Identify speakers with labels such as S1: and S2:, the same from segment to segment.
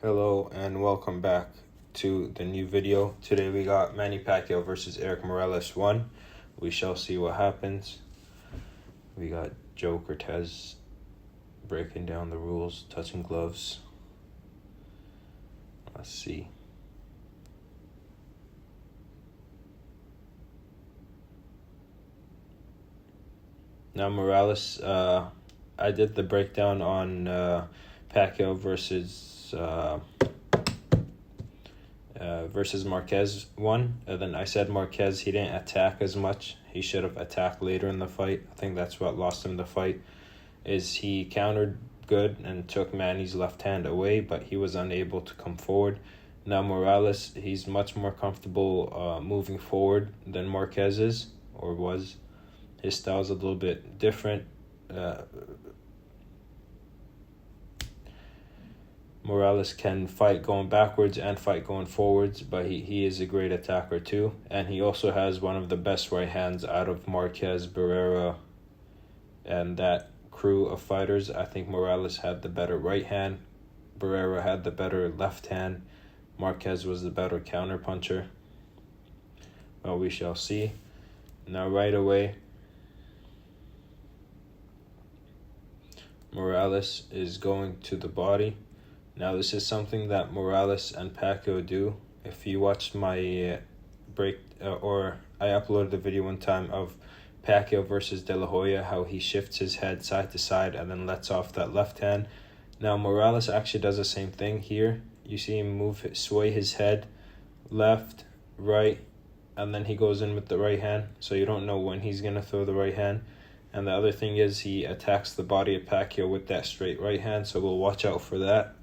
S1: Hello and welcome back to the new video. Today we got Manny Pacquiao versus Erik Morales 1. We shall see what happens. We got Joe Cortez breaking down the rules, touching gloves. Let's see. Now Morales, I did the breakdown on Pacquiao versus Marquez 1. And then I said Marquez, he didn't attack as much. He should have attacked later in the fight. I think that's what lost him the fight, is he countered good and took Manny's left hand away, but he was unable to come forward. Now Morales, he's much more comfortable moving forward than Marquez is, or was. His style's a little bit different. Morales can fight going backwards and fight going forwards, but he is a great attacker too. And he also has one of the best right hands out of Marquez, Barrera, and that crew of fighters. I think Morales had the better right hand. Barrera had the better left hand. Marquez was the better counter puncher. Well, we shall see. Now right away, Morales is going to the body. Now this is something that Morales and Pacquiao do. If you watched my or I uploaded a video one time of Pacquiao versus De La Hoya, how he shifts his head side to side and then lets off that left hand. Now Morales actually does the same thing here. You see him sway his head left, right, and then he goes in with the right hand. So you don't know when he's going to throw the right hand. And the other thing is he attacks the body of Pacquiao with that straight right hand, so we'll watch out for that.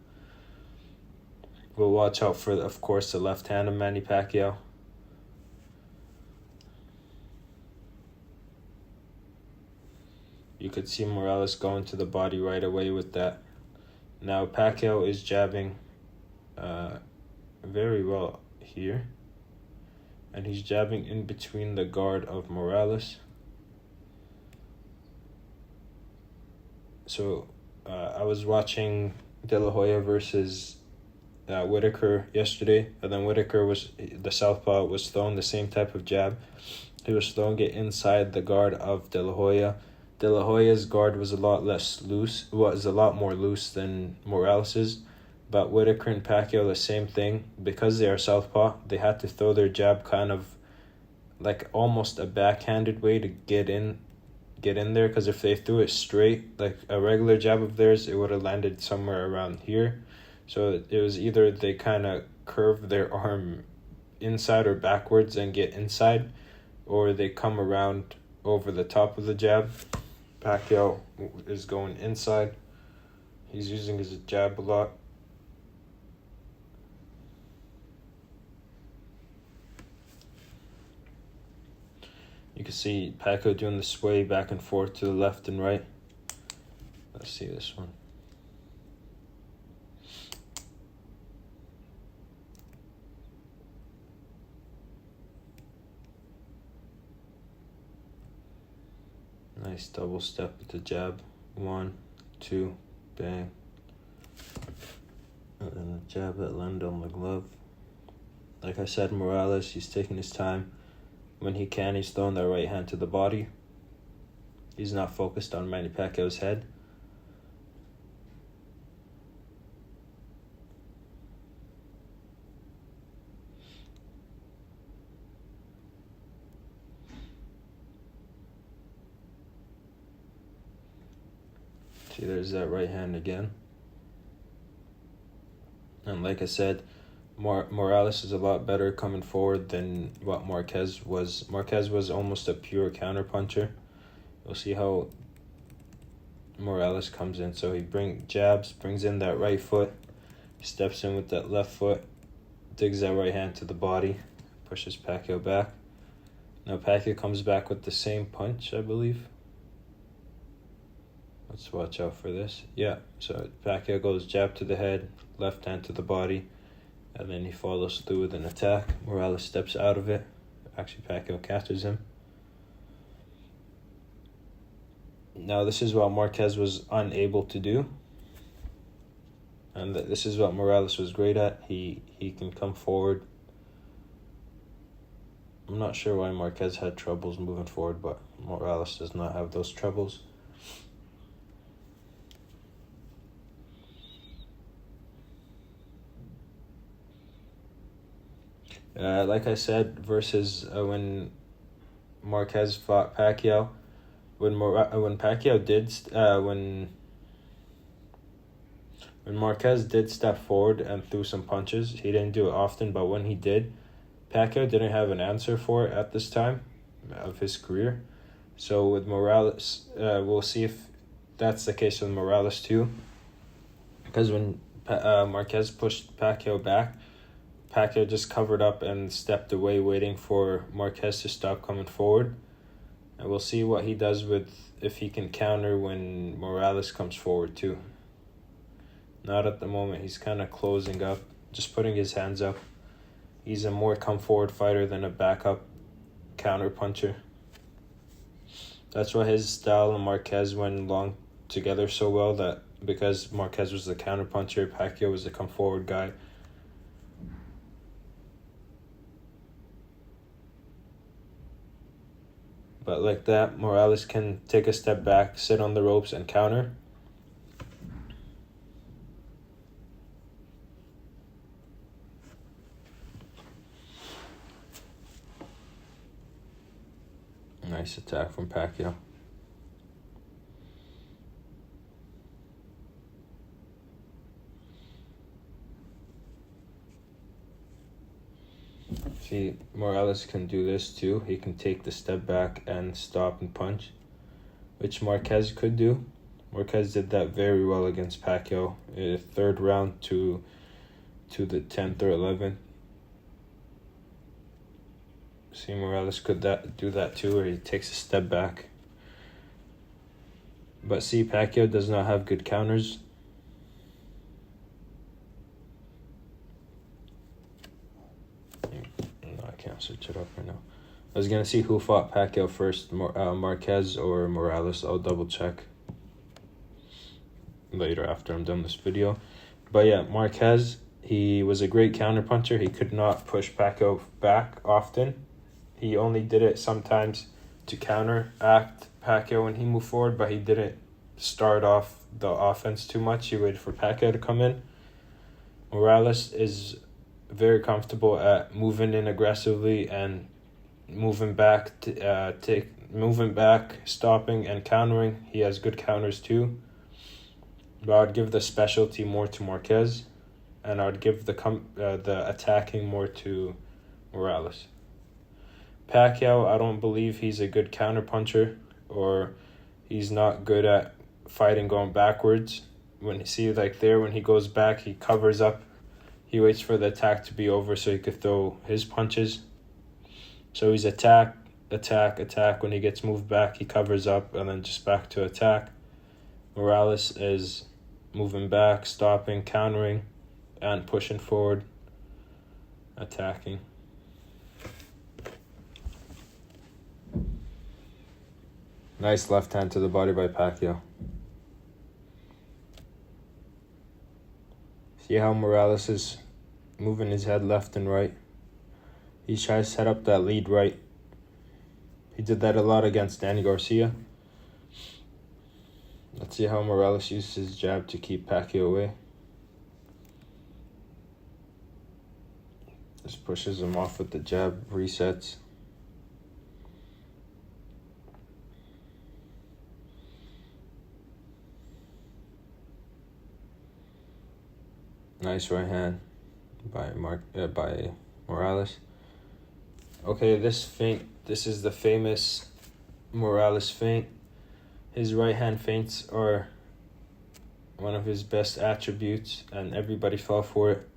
S1: We'll watch out for, of course, the left hand of Manny Pacquiao. You could see Morales going to the body right away with that. Now Pacquiao is jabbing very well here. And he's jabbing in between the guard of Morales. So I was watching De La Hoya versus Whitaker yesterday, and then the southpaw was throwing the same type of jab. He was throwing it inside the guard of De La Hoya. De La Hoya's guard was a lot more loose than Morales's, but Whitaker and Pacquiao the same thing. Because they are southpaw, they had to throw their jab kind of like almost a backhanded way to get in there, because if they threw it straight like a regular jab of theirs, it would have landed somewhere around here. So it was either they kind of curve their arm inside or backwards and get inside, or they come around over the top of the jab. Pacquiao is going inside. He's using his jab a lot. You can see Pacquiao doing the sway back and forth to the left and right. Let's see this one. Nice double step with the jab. 1, 2, bang. And then a jab that landed on the glove. Like I said, Morales, he's taking his time. When he can, he's throwing that right hand to the body. He's not focused on Manny Pacquiao's head. See, there's that right hand again. And like I said, Morales is a lot better coming forward than what Marquez was. Marquez was almost a pure counterpuncher. You'll see how Morales comes in. So he brings in that right foot, steps in with that left foot, digs that right hand to the body, pushes Pacquiao back. Now Pacquiao comes back with the same punch, I believe. Let's watch out for this. Yeah, so Pacquiao goes jab to the head, left hand to the body, and then he follows through with an attack. Morales steps out of it. Actually, Pacquiao catches him. Now, this is what Marquez was unable to do. And this is what Morales was great at. He can come forward. I'm not sure why Marquez had troubles moving forward, but Morales does not have those troubles. Like I said, versus when Marquez fought Pacquiao, when Pacquiao did when Marquez did step forward and threw some punches, he didn't do it often, but when he did, Pacquiao didn't have an answer for it at this time of his career. So with Morales, we'll see if that's the case with Morales too. Because when Marquez pushed Pacquiao back, Pacquiao just covered up and stepped away, waiting for Marquez to stop coming forward. And we'll see what he does if he can counter when Morales comes forward too. Not at the moment. He's kind of closing up, just putting his hands up. He's a more come forward fighter than a backup counter puncher. That's why his style and Marquez went along together so well, that because Marquez was the counter puncher, Pacquiao was the come forward guy. But like that, Morales can take a step back, sit on the ropes, and counter. Nice attack from Pacquiao. See, Morales can do this too. He can take the step back and stop and punch, which Marquez could do. Marquez did that very well against Pacquiao in the third round to the 10th or 11th. See, Morales could do that too, where he takes a step back. But see, Pacquiao does not have good counters. No, I can't switch it up right now. I was gonna see who fought Pacquiao first, Marquez or Morales. I'll double check later after I'm done this video. But yeah, Marquez, he was a great counterpuncher. He could not push Pacquiao back often. He only did it sometimes to counteract Pacquiao when he moved forward, but he didn't start off the offense too much. He waited for Pacquiao to come in. Morales is very comfortable at moving in aggressively and moving back, stopping and countering. He has good counters too. But I'd give the specialty more to Marquez, and I'd give the attacking more to Morales. Pacquiao, I don't believe he's a good counterpuncher, or he's not good at fighting going backwards. When you see when he goes back, he covers up. He waits for the attack to be over so he could throw his punches. So he's attack. When he gets moved back, he covers up and then just back to attack. Morales is moving back, stopping, countering, and pushing forward, attacking. Nice left hand to the body by Pacquiao. See how Morales is moving his head left and right? He tries to set up that lead right. He did that a lot against Danny Garcia. Let's see how Morales uses his jab to keep Pacquiao away. Just pushes him off with the jab, resets. Nice right hand by Morales. Okay, this is the famous Morales feint. His right hand feints are one of his best attributes, and everybody fell for it.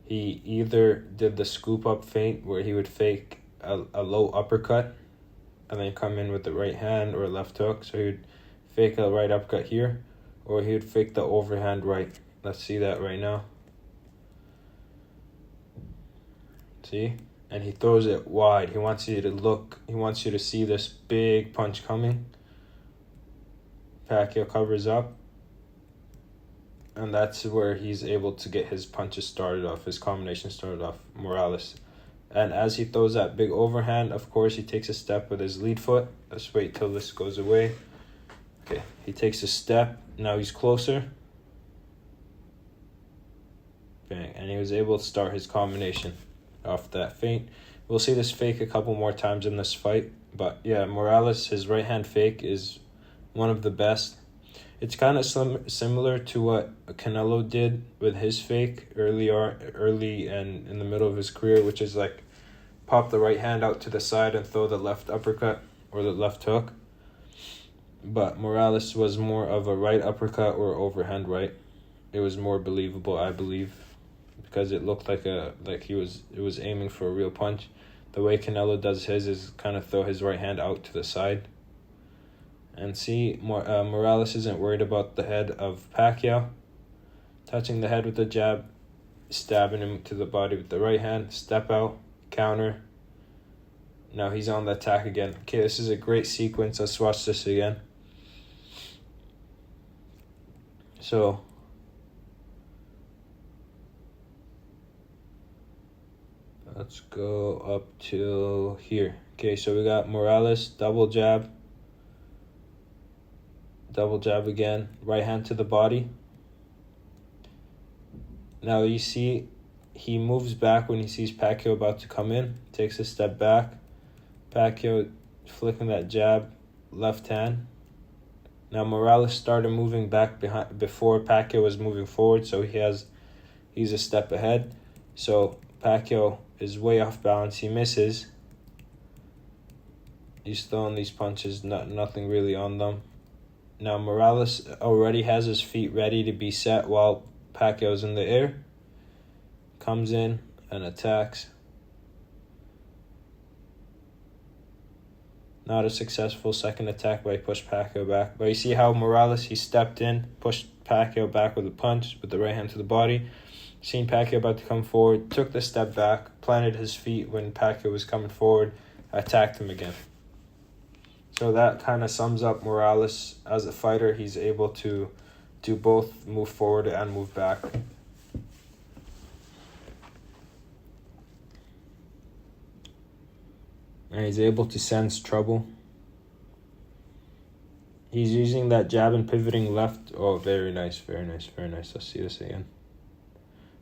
S1: He either did the scoop up feint, where he would fake a low uppercut and then come in with the right hand or left hook. So he would fake a right uppercut here, or he would fake the overhand right. Let's see that right now. See? And he throws it wide. He wants you to look. He wants you to see this big punch coming. Pacquiao covers up. and that's where he's able to get his punches started off, his combination started off, Morales. And as he throws that big overhand, of course, he takes a step with his lead foot. Let's wait till this goes away. Okay, he takes a step. Now he's closer. Bang, and he was able to start his combination off that feint. We'll see this fake a couple more times in this fight. But yeah, Morales, his right hand fake is one of the best. It's kind of similar to what Canelo did with his fake early and in the middle of his career, which is like pop the right hand out to the side and throw the left uppercut or the left hook. But Morales was more of a right uppercut or overhand right. It was more believable, I believe, because it looked like it was aiming for a real punch. The way Canelo does his is kind of throw his right hand out to the side. And see, Morales isn't worried about the head of Pacquiao. Touching the head with the jab, stabbing him to the body with the right hand, step out, counter. Now he's on the attack again. Okay, this is a great sequence. Let's watch this again. So, let's go up till here. Okay, so we got Morales, double jab again, right hand to the body. Now you see he moves back when he sees Pacquiao about to come in, takes a step back. Pacquiao flicking that jab, left hand. Now Morales started moving back behind before Pacquiao was moving forward, so he's a step ahead. So Pacquiao is way off balance, he misses. He's throwing these punches, nothing really on them. Now Morales already has his feet ready to be set while Pacquiao's in the air. Comes in and attacks. Not a successful second attack, but he pushed Pacquiao back. But you see how Morales, he stepped in, pushed Pacquiao back with a punch, with the right hand to the body. Seen Pacquiao about to come forward, took the step back, planted his feet when Pacquiao was coming forward, attacked him again. So that kind of sums up Morales as a fighter. He's able to do both, move forward and move back. And he's able to sense trouble. He's using that jab and pivoting left. Oh, very nice, very nice, very nice. Let's see this again.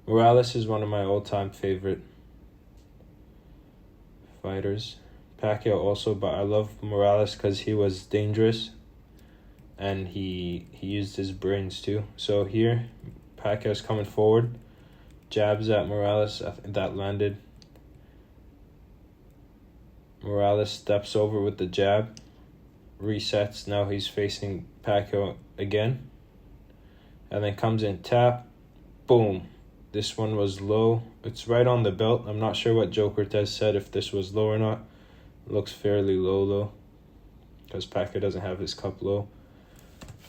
S1: Morales is one of my all-time favorite fighters. Pacquiao also, but I love Morales because he was dangerous and he used his brains too. So here, Pacquiao's coming forward, jabs at Morales, that landed. Morales steps over with the jab, resets, now he's facing Pacquiao again, and then comes in, tap, boom. This one was low. It's right on the belt. I'm not sure what Joe Cortez said, if this was low or not. Looks fairly low though, because Pacquiao doesn't have his cup low.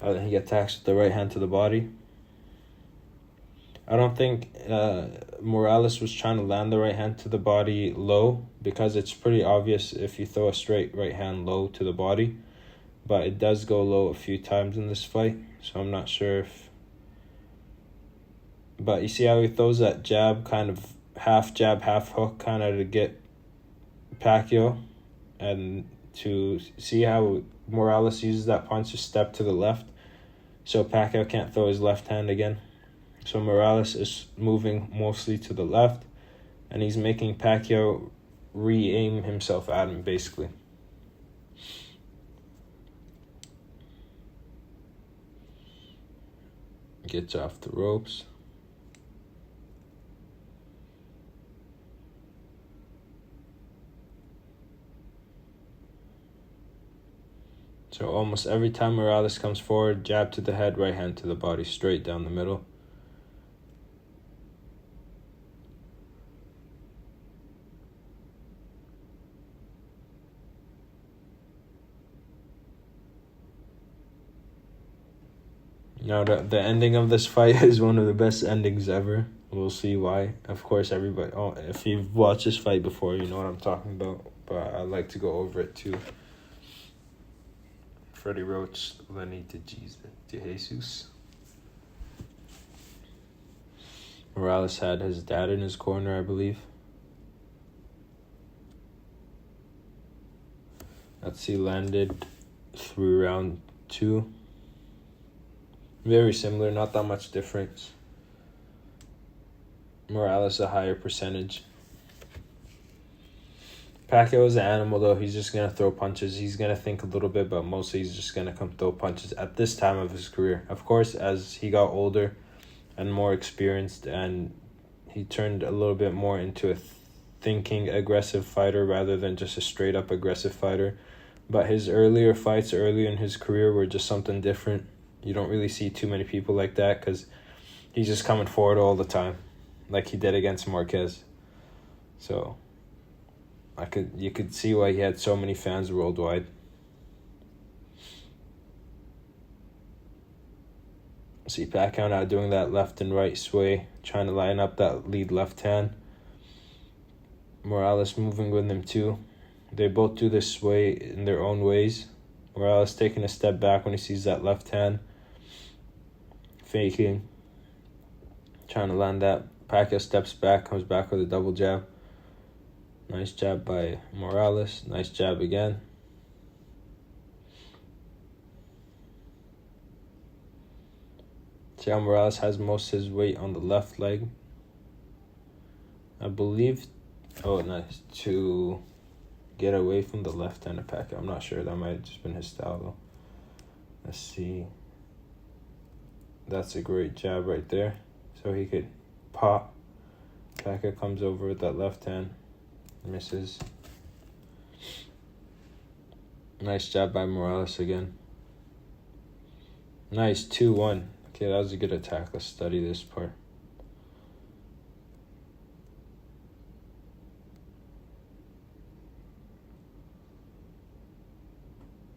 S1: He attacks with the right hand to the body. I don't think Morales was trying to land the right hand to the body low, because it's pretty obvious if you throw a straight right hand low to the body. But it does go low a few times in this fight, so I'm not sure if... But you see how he throws that jab, kind of half jab, half hook, kind of to get Pacquiao. And to see how Morales uses that punch to step to the left, so Pacquiao can't throw his left hand again. So Morales is moving mostly to the left, and he's making Pacquiao re-aim himself at him, basically. Gets off the ropes. So almost every time Morales comes forward, jab to the head, right hand to the body, straight down the middle. Now the ending of this fight is one of the best endings ever. We'll see why. Of course, everybody... Oh, if you've watched this fight before, you know what I'm talking about. But I like to go over it too. Freddie Roach, Lenny de Jesus. Morales had his dad in his corner, I believe. Let's see, landed through round 2. Very similar, not that much difference. Morales a higher percentage. Pacquiao is an animal, though. He's just going to throw punches. He's going to think a little bit, but mostly he's just going to come throw punches at this time of his career. Of course, as he got older and more experienced, and he turned a little bit more into a thinking aggressive fighter rather than just a straight up aggressive fighter. But his earlier fights earlier in his career were just something different. You don't really see too many people like that because he's just coming forward all the time, like he did against Marquez. So you could see why he had so many fans worldwide. See Pacquiao now doing that left and right sway, trying to line up that lead left hand. Morales moving with him too. They both do this sway in their own ways. Morales taking a step back when he sees that left hand. Faking. Trying to land that. Pacquiao steps back, comes back with a double jab. Nice jab by Morales. Nice jab again. See how Morales has most of his weight on the left leg. I believe, nice, to get away from the left hand of Pacquiao. I'm not sure. That might have just been his style, though. Let's see. That's a great jab right there. So he could pop. Pacquiao comes over with that left hand. Misses. Nice jab by Morales again. Nice 2-1. Okay, that was a good attack. Let's study this part.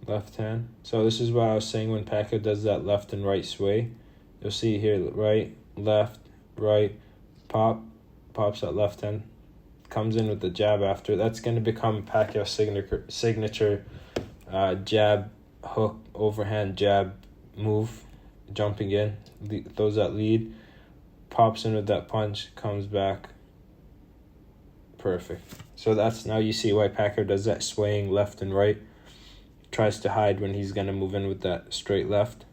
S1: Left hand. So this is what I was saying when Pacquiao does that left and right sway. You'll see here, right, left, right, pops that left hand. Comes in with the jab after. That's going to become Pacquiao's signature jab, hook, overhand jab move. Jumping in, throws that lead, pops in with that punch, comes back. Perfect. So that's, now you see why Pacquiao does that swaying left and right. Tries to hide when he's going to move in with that straight left.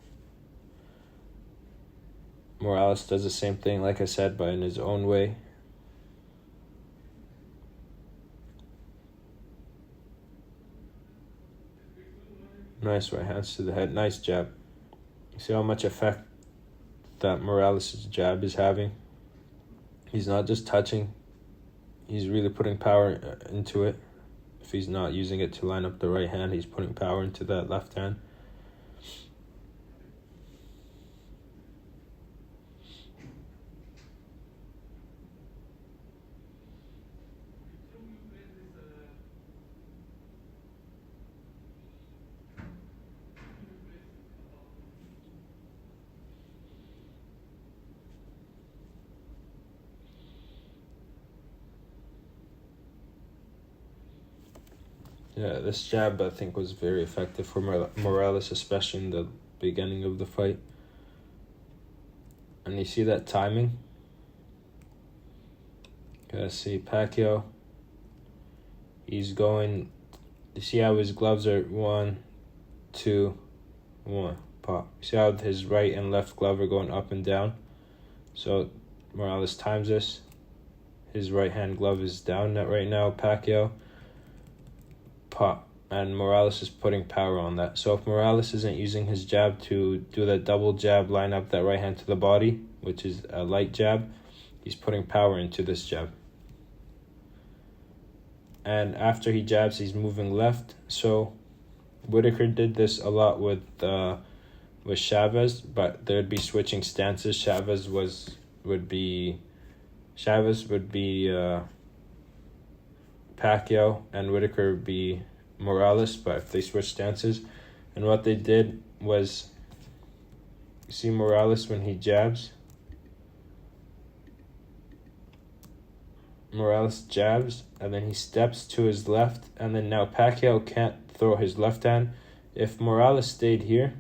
S1: Morales does the same thing, like I said, but in his own way. Nice right hands to the head. Nice jab. See how much effect that Morales' jab is having? He's not just touching. He's really putting power into it. If he's not using it to line up the right hand, he's putting power into that left hand. Yeah, this jab I think was very effective for Morales, especially in the beginning of the fight. And you see that timing? Gotta see Pacquiao. He's going, you see how his gloves are 1, 2, 1, pop. You see how his right and left glove are going up and down? So Morales times this. His right hand glove is down right now, Pacquiao. Pop, and Morales is putting power on that. So if Morales isn't using his jab to do that double jab, line up that right hand to the body, which is a light jab, he's putting power into this jab. And after he jabs, he's moving left. So Whitaker did this a lot with Chavez, but there'd be switching stances. Chavez would be Pacquiao, and Whitaker would be Morales, but if they switched stances. And what they did was, you see Morales when he jabs, Morales jabs, and then he steps to his left, and then now Pacquiao can't throw his left hand. If Morales stayed here,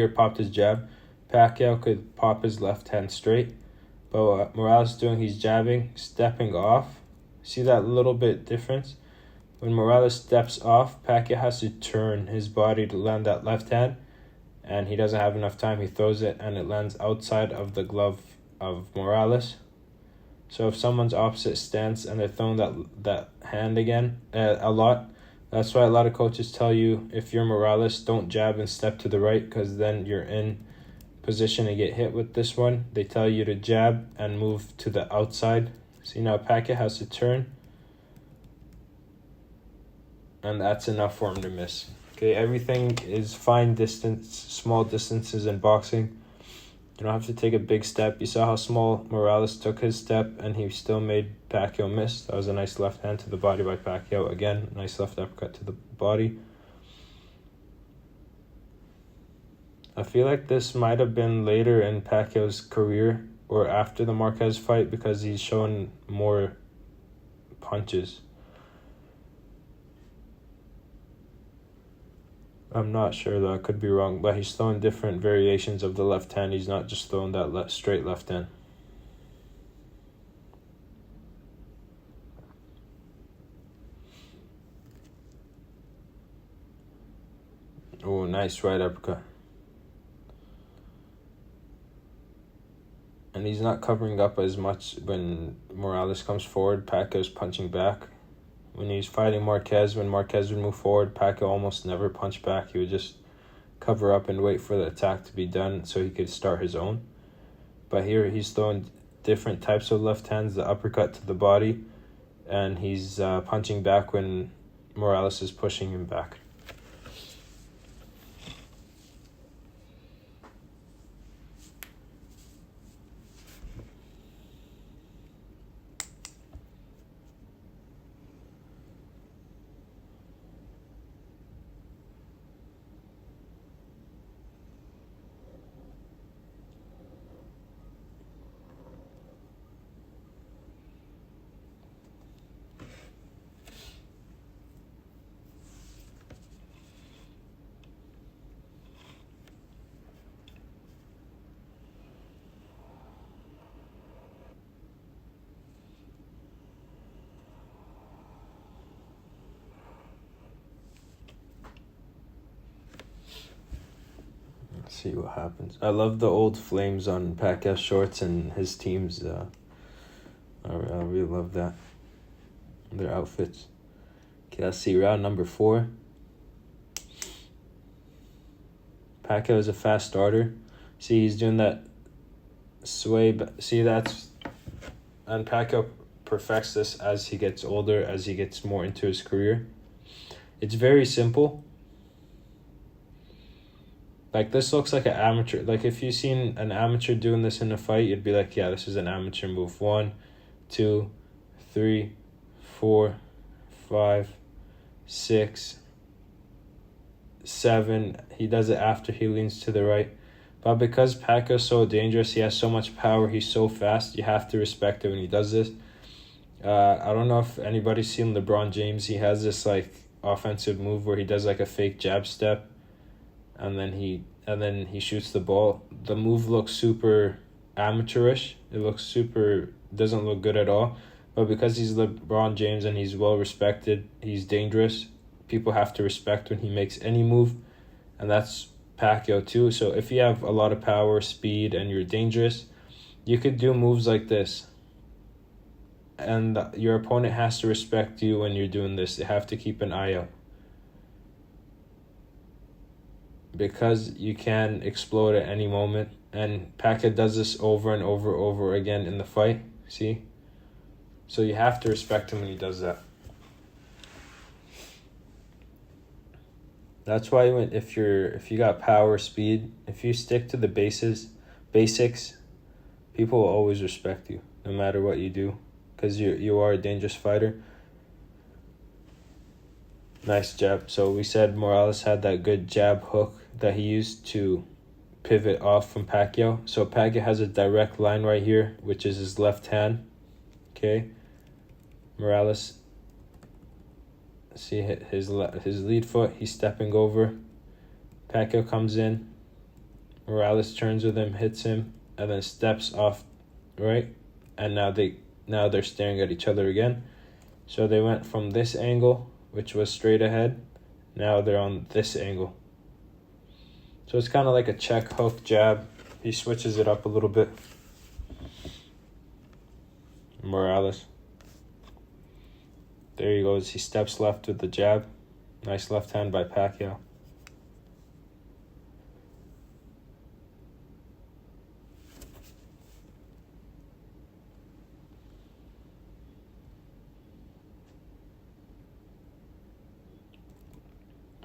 S1: popped his jab, Pacquiao could pop his left hand straight. But what Morales is doing, he's jabbing, stepping off. See that little bit difference? When Morales steps off, Pacquiao has to turn his body to land that left hand, and he doesn't have enough time. He throws it, and it lands outside of the glove of Morales. So if someone's opposite stance and they're throwing that hand again a lot, that's why a lot of coaches tell you, if you're Morales, don't jab and step to the right, because then you're in position to get hit with this one. They tell you to jab and move to the outside. See, now Pacquiao has to turn, and that's enough for him to miss. Okay, everything is fine distance, small distances in boxing. You don't have to take a big step. You saw how small Morales took his step, and he still made Pacquiao miss. That was a nice left hand to the body by Pacquiao. Again, nice left uppercut to the body. I feel like this might have been later in Pacquiao's career or after the Marquez fight, because he's shown more punches. I'm not sure though, I could be wrong, but he's throwing different variations of the left hand. He's not just throwing that straight left hand. Oh, nice right uppercut. And he's not covering up as much when Morales comes forward. Pacquiao's punching back. When he's fighting Marquez, when Marquez would move forward, Pacquiao almost never punched back. He would just cover up and wait for the attack to be done so he could start his own. But here he's throwing different types of left hands, the uppercut to the body, and he's punching back when Morales is pushing him back. See what happens. I love the old flames on Pacquiao shorts and his teams. I really love that. Their outfits. Okay, let's see. Round number 4. Pacquiao is a fast starter. See, he's doing that sway. See, that's... And Pacquiao perfects this as he gets older, as he gets more into his career. It's very simple. Like, this looks like an amateur. Like, if you've seen an amateur doing this in a fight, you'd be like, yeah, this is an amateur move. 1, 2, 3, 4, 5, 6, 7. He does it after he leans to the right. But because Pacquiao's so dangerous, he has so much power, he's so fast, you have to respect it when he does this. I don't know if anybody's seen LeBron James. He has this, like, offensive move where he does, like, a fake jab step. And then he shoots the ball. The move looks super amateurish. It looks doesn't look good at all. But because he's LeBron James and he's well respected, he's dangerous. People have to respect when he makes any move. And that's Pacquiao too. So if you have a lot of power, speed, and you're dangerous, you could do moves like this. And your opponent has to respect you when you're doing this. They have to keep an eye out. Because you can explode at any moment. And Pacquiao does this over and over again in the fight. See? So you have to respect him when he does that. That's why if you got power, speed, if you stick to the basics, people will always respect you, no matter what you do. Because you are a dangerous fighter. Nice jab. So we said Morales had that good jab hook that he used to pivot off from Pacquiao. So Pacquiao has a direct line right here, which is his left hand. Okay. Morales, see his lead foot, he's stepping over. Pacquiao comes in. Morales turns with him, hits him, and then steps off, right? And now they're staring at each other again. So they went from this angle, which was straight ahead. Now they're on this angle. So it's kind of like a check, hook, jab. He switches it up a little bit. Morales. There he goes. He steps left with the jab. Nice left hand by Pacquiao.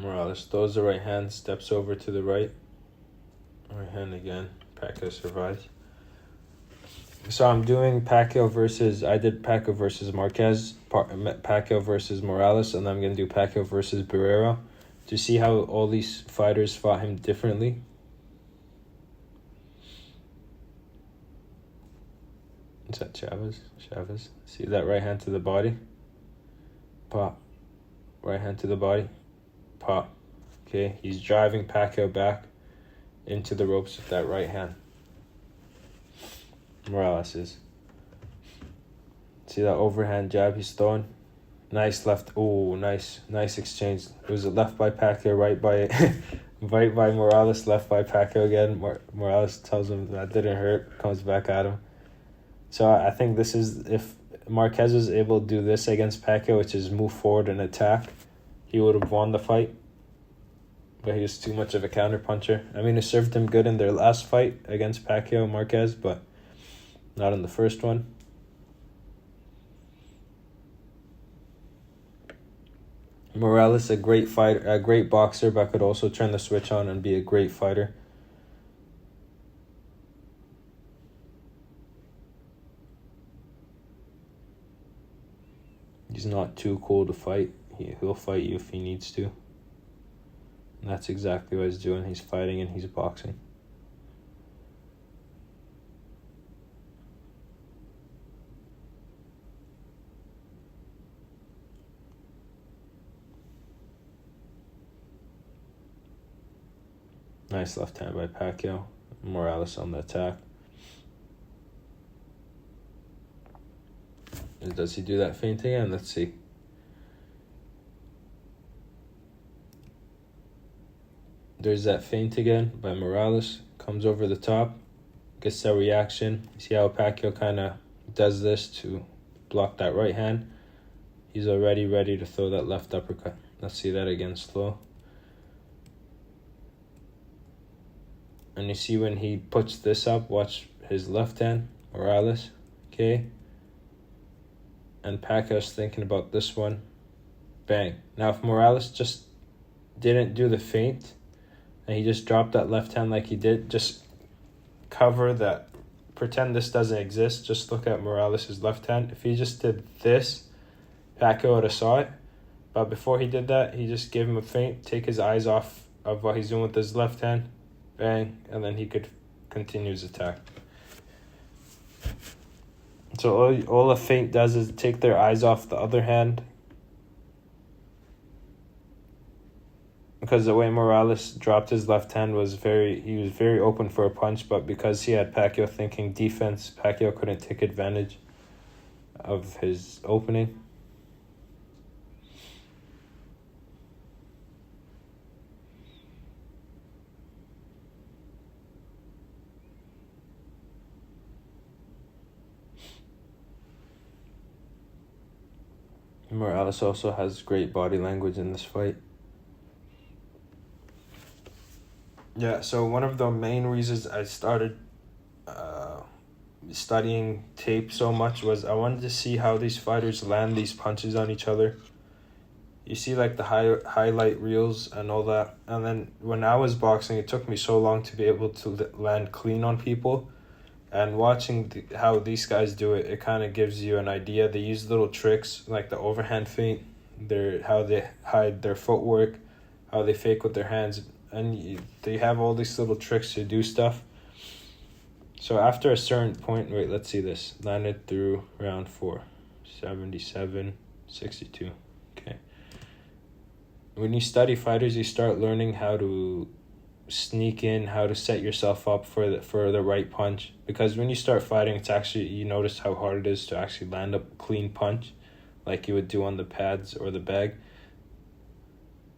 S1: Morales throws the right hand, steps over to the right. Right hand again. Pacquiao survives. So I'm doing Pacquiao versus Marquez, Pacquiao versus Morales, and then I'm going to do Pacquiao versus Barrera to see how all these fighters fought him differently. Is that Chavez? See that right hand to the body? Pop. Right hand to the body. Pop. Okay, he's driving Pacquiao back into the ropes with that right hand. Morales is. See that overhand jab he's throwing? Nice left. Oh, nice exchange. It was a left by Pacquiao, right by Morales, left by Pacquiao again. Morales tells him that didn't hurt, comes back at him. So I think this is, if Marquez was able to do this against Pacquiao, which is move forward and attack, he would have won the fight. But he was too much of a counterpuncher. I mean, it served him good in their last fight against Pacquiao and Marquez, but not in the first one. Morales, a great fighter, a great boxer, but could also turn the switch on and be a great fighter. He's not too cool to fight. He'll fight you if he needs to. And that's exactly what he's doing. He's fighting and he's boxing. Nice left hand by Pacquiao. Morales on the attack. Does he do that feint again? Let's see. There's that feint again by Morales. Comes over the top. Gets that reaction. You see how Pacquiao kind of does this to block that right hand? He's already ready to throw that left uppercut. Let's see that again slow. And you see when he puts this up, watch his left hand, Morales, okay? And Pacquiao's thinking about this one. Bang. Now if Morales just didn't do the feint, and he just dropped that left hand like he did, just cover that, pretend this doesn't exist, just look at Morales' left hand. If he just did this, Pacquiao would have saw it. But before he did that, he just gave him a feint, take his eyes off of what he's doing with his left hand, bang, and then he could continue his attack. So all a feint does is take their eyes off the other hand. Because the way Morales dropped his left hand he was very open for a punch, but because he had Pacquiao thinking defense, Pacquiao couldn't take advantage of his opening. Morales also has great body language in this fight. Yeah, so one of the main reasons I started studying tape so much was I wanted to see how these fighters land these punches on each other. You see like the highlight reels and all that. And then when I was boxing, it took me so long to be able to land clean on people. And watching how these guys do it, it kind of gives you an idea. They use little tricks like the overhand feint, how they hide their footwork, how they fake with their hands. And they have all these little tricks to do stuff. So after a certain point, wait, let's see this. Landed through round 4, 77, 62. Okay. When you study fighters, you start learning how to sneak in, how to set yourself up for the right punch. Because when you start fighting, it's actually, you notice how hard it is to actually land a clean punch like you would do on the pads or the bag.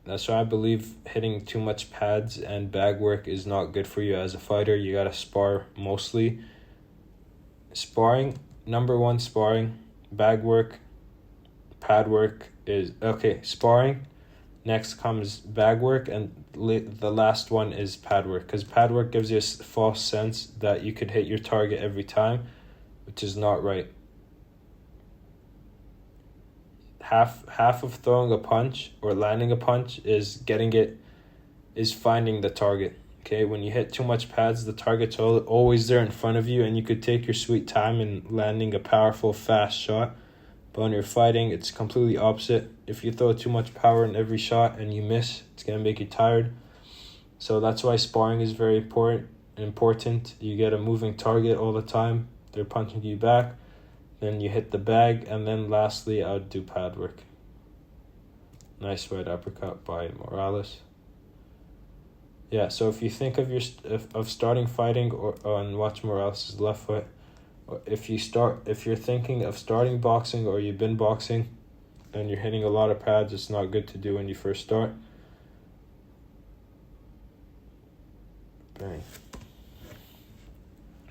S1: That's why I believe hitting too much pads and bag work is not good for you as a fighter. You gotta spar mostly. Sparring, number one, sparring. Bag work, pad work is okay. Sparring, next comes bag work, and the last one is pad work, because pad work gives you a false sense that you could hit your target every time, which is not right. Half of throwing a punch or landing a punch is finding the target. Okay, when you hit too much pads, the target's always there in front of you, and you could take your sweet time in landing a powerful, fast shot. But when you're fighting, it's completely opposite. If you throw too much power in every shot and you miss, it's going to make you tired. So that's why sparring is very important. You get a moving target all the time. They're punching you back. Then you hit the bag. And then lastly, I would do pad work. Nice right uppercut by Morales. Yeah, so if you think of starting fighting and watch Morales' left foot, if you're thinking of starting boxing or you've been boxing and you're hitting a lot of pads, it's not good to do when you first start. Bang.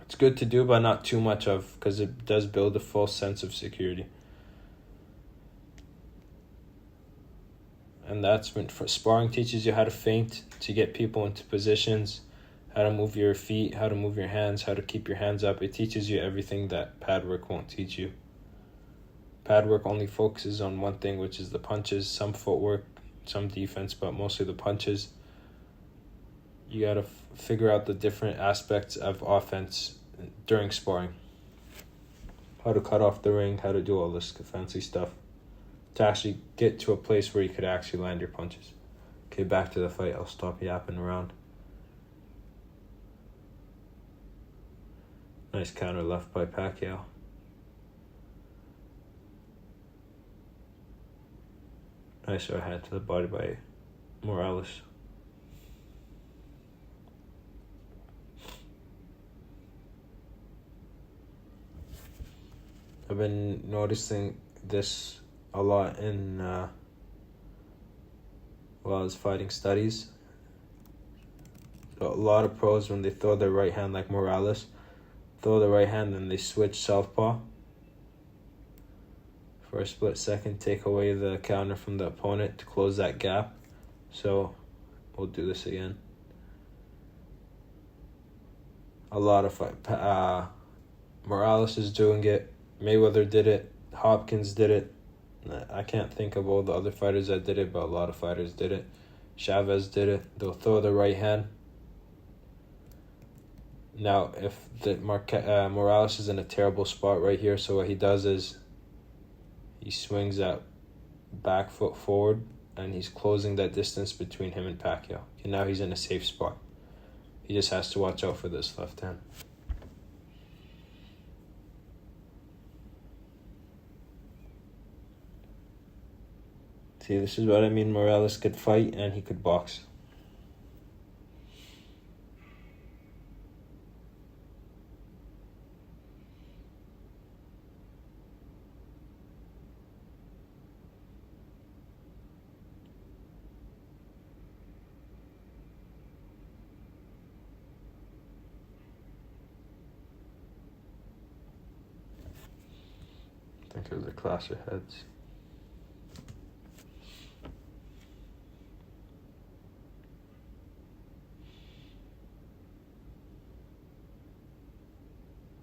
S1: It's good to do, but not too much of, because it does build a false sense of security. And that's when sparring teaches you how to feint, to get people into positions, how to move your feet, how to move your hands, how to keep your hands up. It teaches you everything that pad work won't teach you. Pad work only focuses on one thing, which is the punches, some footwork, some defense, but mostly the punches. You got to figure out the different aspects of offense during sparring. How to cut off the ring, how to do all this fancy stuff to actually get to a place where you could actually land your punches. Okay, back to the fight. I'll stop yapping around. Nice counter left by Pacquiao. Nice right hand to the body by Morales. I've been noticing this a lot in while I was fighting studies. So a lot of pros, when they throw their right hand, like Morales, throw the right hand and they switch southpaw for a split second, take away the counter from the opponent to close that gap. So we'll do this again. A lot of Morales is doing it. Mayweather did it. Hopkins did it. I can't think of all the other fighters that did it, but a lot of fighters did it. Chavez did it. They'll throw the right hand. Now, if Morales is in a terrible spot right here, so what he does is he swings that back foot forward, and he's closing that distance between him and Pacquiao. And now he's in a safe spot. He just has to watch out for this left hand. See, this is what I mean. Morales could fight and he could box. I think there's a clash of heads.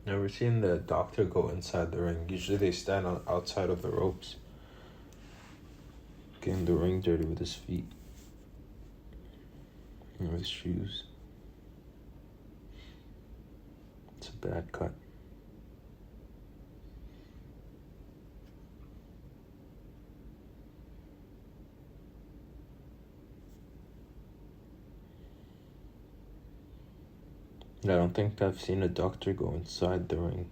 S1: Never seen the doctor go inside the ring. Usually they stand outside of the ropes, getting the ring dirty with his feet and with his shoes. It's a bad cut. I don't think I've seen a doctor go inside the ring.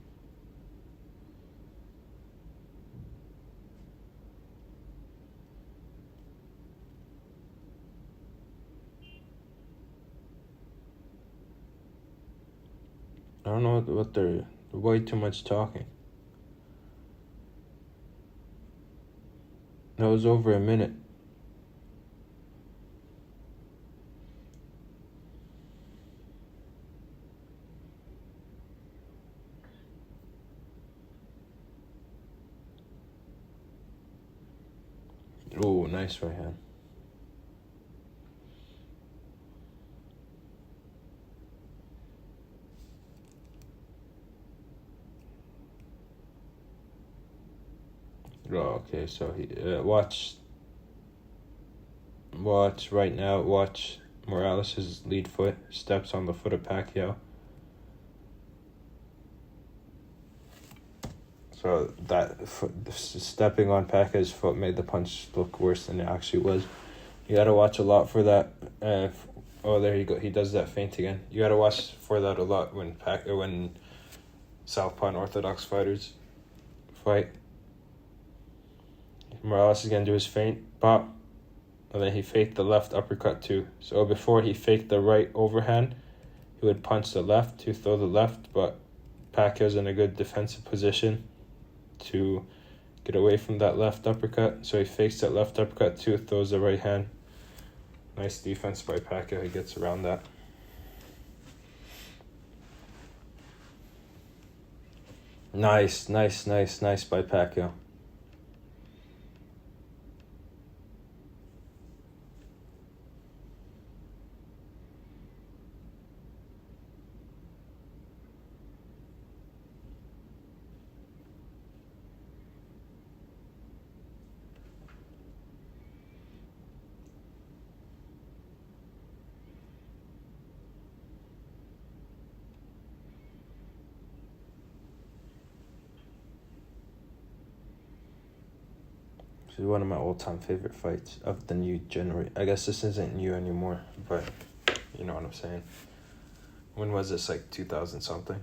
S1: don't know what they're way too much talking. That was over a minute. Oh, nice right hand. Oh, okay, so he watch right now. Watch Morales' lead foot steps on the foot of Pacquiao. So that foot, stepping on Pacquiao's foot made the punch look worse than it actually was. You gotta watch a lot for that. There you go. He does that feint again. You gotta watch for that a lot when Southpaw and Orthodox fighters fight. Morales is gonna do his feint, pop, and then he faked the left uppercut too. So before he faked the right overhand, he would punch the left to throw the left, but Pacquiao's in a good defensive position to get away from that left uppercut. So he fakes that left uppercut too, throws the right hand. Nice defense by Pacquiao. He gets around that. Nice by Pacquiao. This is one of my all-time favorite fights of the new generation. I guess this isn't new anymore, but you know what I'm saying. When was this, like 2000 something?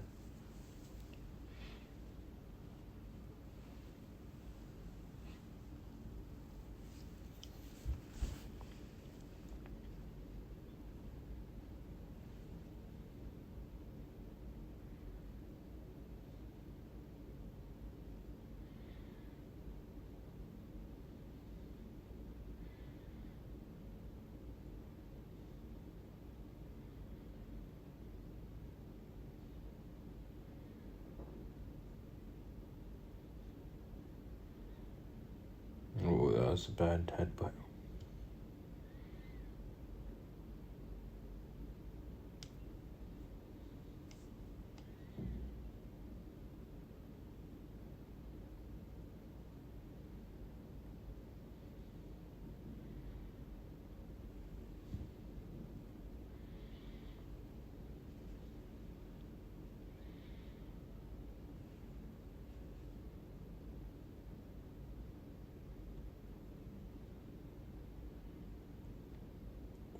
S1: Oh, that was a bad headbutt.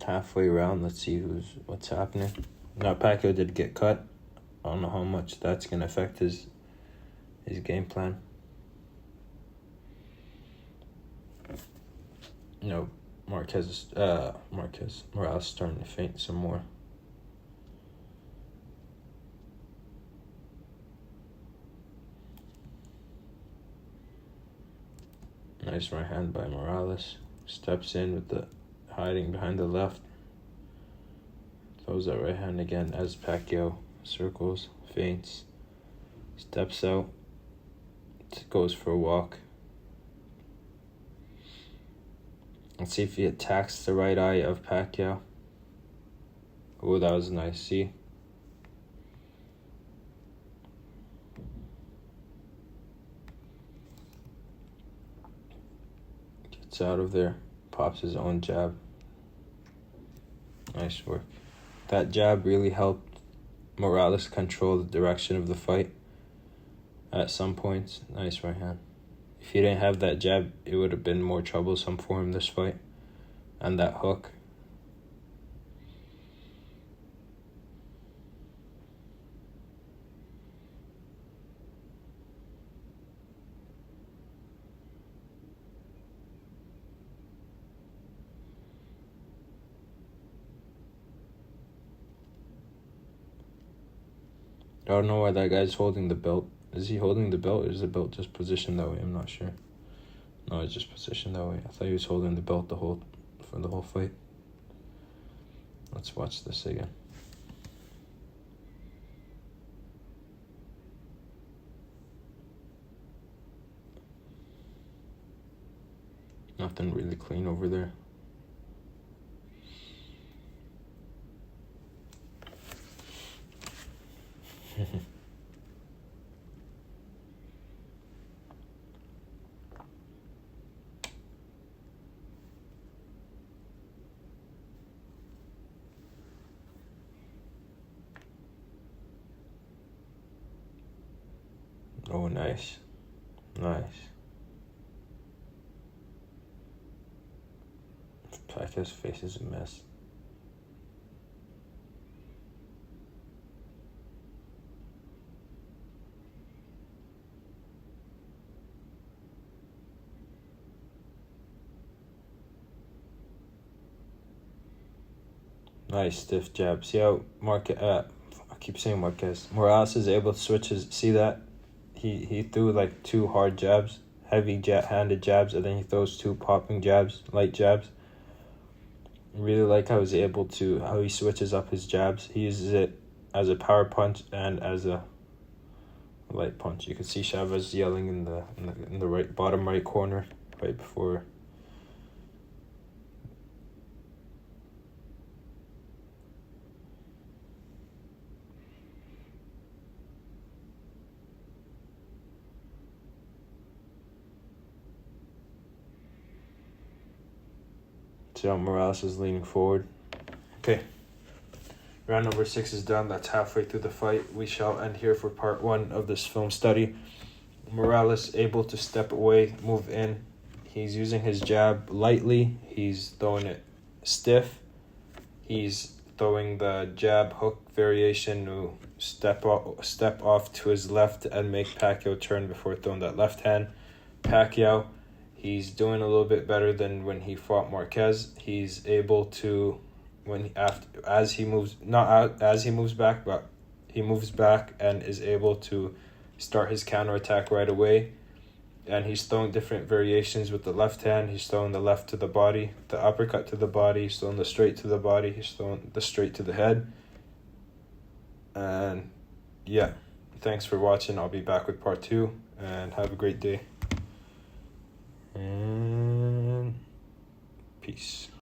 S1: Halfway around, let's see what's happening. Now Pacquiao did get cut. I don't know how much that's gonna affect his game plan. You know, Morales starting to feint some more. Nice right hand by Morales. Steps in with the hiding behind the left. Throws that right hand again as Pacquiao circles, feints, steps out, goes for a walk. Let's see if he attacks the right eye of Pacquiao. Oh, that was nice. See? Gets out of there. Pops his own jab. Nice work. That jab really helped Morales control the direction of the fight at some points. Nice right hand. If he didn't have that jab, it would have been more troublesome for him this fight. And that hook. I don't know why that guy's holding the belt. Is he holding the belt, or is the belt just positioned that way? I'm not sure. No, it's just positioned that way. I thought he was holding the belt for the whole fight. Let's watch this again. Nothing really clean over there. Oh, nice. Nice. Pacquiao's face is a mess. Nice stiff jab. See how I keep saying Marquez. Morales is able to switch his. See that? He threw like 2 hard jabs, handed jabs, and then he throws 2 popping jabs, light jabs. Really like how he switches up his jabs. He uses it as a power punch and as a light punch. You can see Chavez yelling in the right bottom right corner right before. See how Morales is leaning forward. Okay. Round number 6 is done. That's halfway through the fight. We shall end here for part 1 of this film study. Morales able to step away, move in. He's using his jab lightly. He's throwing it stiff. He's throwing the jab hook variation to step off to his left and make Pacquiao turn before throwing that left hand. Pacquiao, he's doing a little bit better than when he fought Marquez. He's able to, as he moves back, but he moves back and is able to start his counterattack right away. And he's throwing different variations with the left hand. He's throwing the left to the body, the uppercut to the body. He's throwing the straight to the body. He's throwing the straight to the head. And yeah, thanks for watching. I'll be back with part 2, and have a great day. And peace.